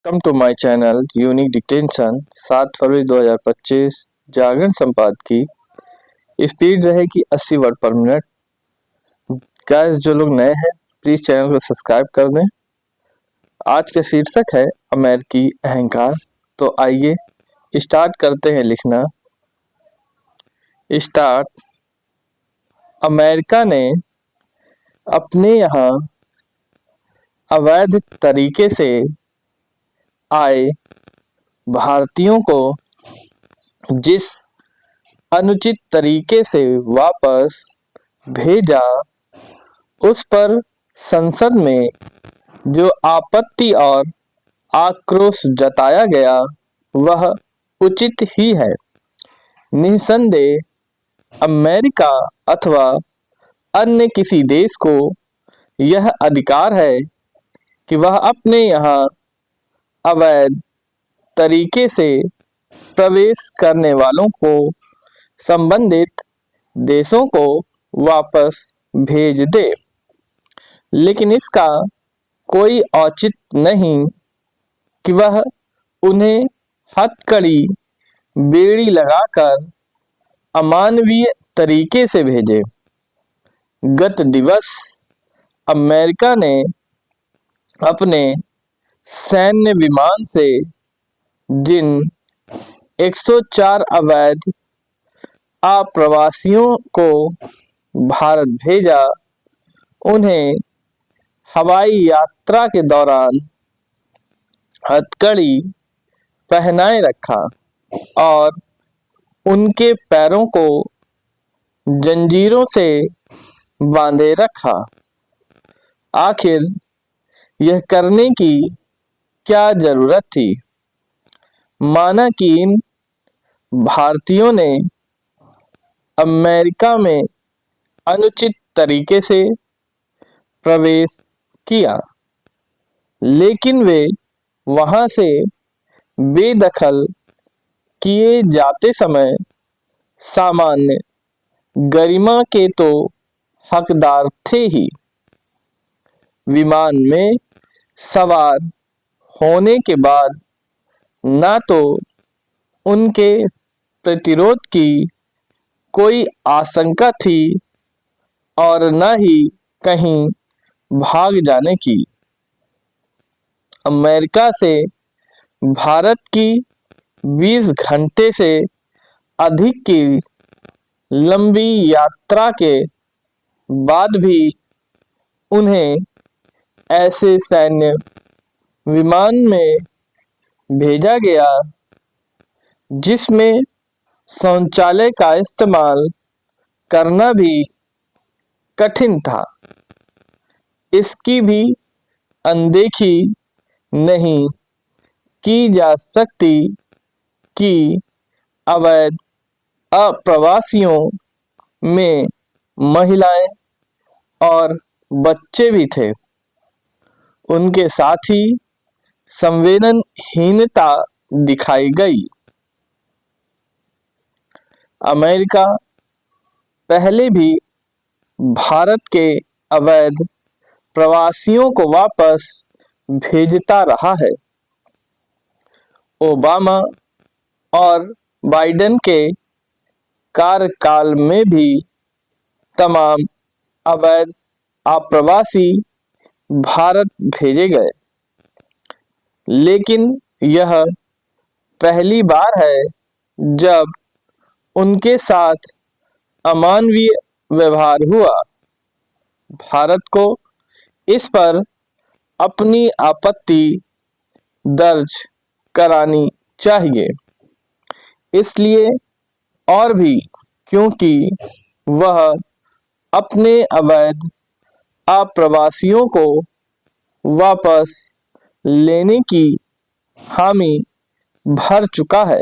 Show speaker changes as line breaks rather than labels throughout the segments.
Welcome to my channel unique detention. 7 फरवरी 2025 जागरण संपादकीय। Speed रहेगी 80 वर्ड पर मिनट। गाइस, जो लोग नए हैं प्लीज चैनल को सब्सक्राइब कर दें। आज का शीर्षक है अमेरिकी अहंकार। तो आइए स्टार्ट करते हैं लिखना। स्टार्ट। अमेरिका ने अपने यहाँ अवैध तरीके से आए भारतीयों को जिस अनुचित तरीके से वापस भेजा, उस पर संसद में जो आपत्ति और आक्रोश जताया गया वह उचित ही है। निसंदेह अमेरिका अथवा अन्य किसी देश को यह अधिकार है कि वह अपने यहाँ अवैध तरीके से प्रवेश करने वालों को संबंधित देशों को वापस भेज दे, लेकिन इसका कोई औचित्य नहीं कि वह उन्हें हथकड़ी बेड़ी लगाकर अमानवीय तरीके से भेजे। गत दिवस अमेरिका ने अपने सैन्य विमान से जिन 104 अवैध आप्रवासियों को भारत भेजा, उन्हें हवाई यात्रा के दौरान हथकड़ी पहनाए रखा और उनके पैरों को जंजीरों से बांधे रखा। आखिर यह करने की क्या जरूरत थी? माना कि इन भारतीयों ने अमेरिका में अनुचित तरीके से प्रवेश किया, लेकिन वे वहां से बेदखल किए जाते समय सामान्य गरिमा के तो हकदार थे ही। विमान में सवार होने के बाद ना तो उनके प्रतिरोध की कोई आशंका थी और न ही कहीं भाग जाने की। अमेरिका से भारत की 20 घंटे से अधिक की लंबी यात्रा के बाद भी उन्हें ऐसे सैन्य विमान में भेजा गया जिसमें शौचालय का इस्तेमाल करना भी कठिन था। इसकी भी अनदेखी नहीं की जा सकती कि अवैध अप्रवासियों में महिलाएं और बच्चे भी थे। उनके साथ ही संवेदनहीनता दिखाई गई। अमेरिका पहले भी भारत के अवैध प्रवासियों को वापस भेजता रहा है। ओबामा और बाइडेन के कार्यकाल में भी तमाम अवैध आप्रवासी भारत भेजे गए, लेकिन यह पहली बार है जब उनके साथ अमानवीय व्यवहार हुआ। भारत को इस पर अपनी आपत्ति दर्ज करानी चाहिए, इसलिए और भी क्योंकि वह अपने अवैध आप्रवासियों को वापस लेने की हामी भर चुका है।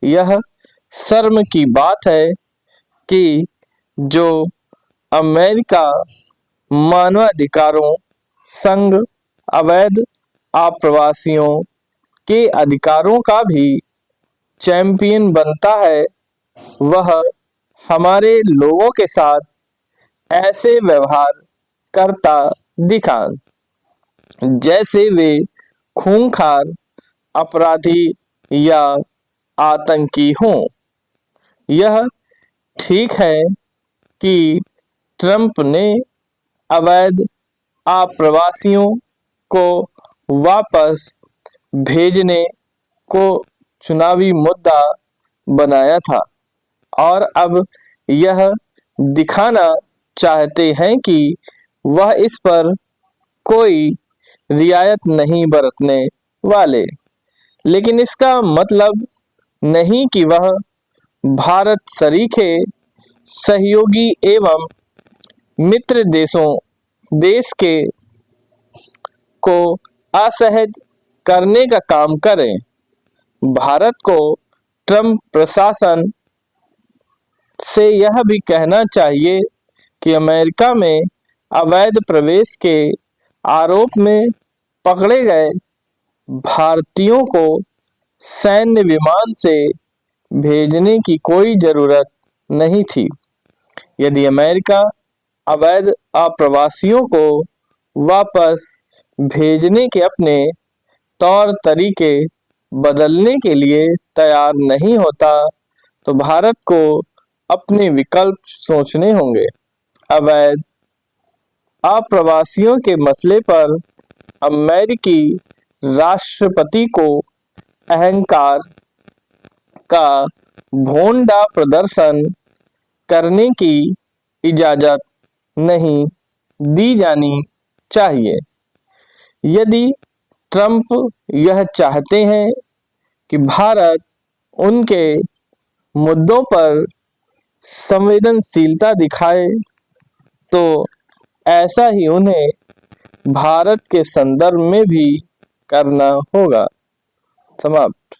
यह शर्म की बात है कि जो अमेरिका मानवाधिकारों संघ अवैध आप्रवासियों के अधिकारों का भी चैंपियन बनता है, वह हमारे लोगों के साथ ऐसे व्यवहार करता दिखा जैसे वे खूंखार अपराधी या आतंकी हों। यह ठीक है कि ट्रंप ने अवैध आप्रवासियों को वापस भेजने को चुनावी मुद्दा बनाया था और अब यह दिखाना चाहते हैं कि वह इस पर कोई रियायत नहीं बरतने वाले, लेकिन इसका मतलब नहीं कि वह भारत सरीखे सहयोगी एवं मित्र देश के को असहज करने का काम करें। भारत को ट्रंप प्रशासन से यह भी कहना चाहिए कि अमेरिका में अवैध प्रवेश के आरोप में पकड़े गए भारतीयों को सैन्य विमान से भेजने की कोई जरूरत नहीं थी। यदि अमेरिका अवैध आप्रवासियों को वापस भेजने के अपने तौर तरीके बदलने के लिए तैयार नहीं होता तो भारत को अपने विकल्प सोचने होंगे। अवैध आप्रवासियों के मसले पर अमेरिकी राष्ट्रपति को अहंकार का भोंडा प्रदर्शन करने की इजाजत नहीं दी जानी चाहिए। यदि ट्रंप यह चाहते हैं कि भारत उनके मुद्दों पर संवेदनशीलता दिखाए तो ऐसा ही उन्हें भारत के संदर्भ में भी करना होगा। समाप्त।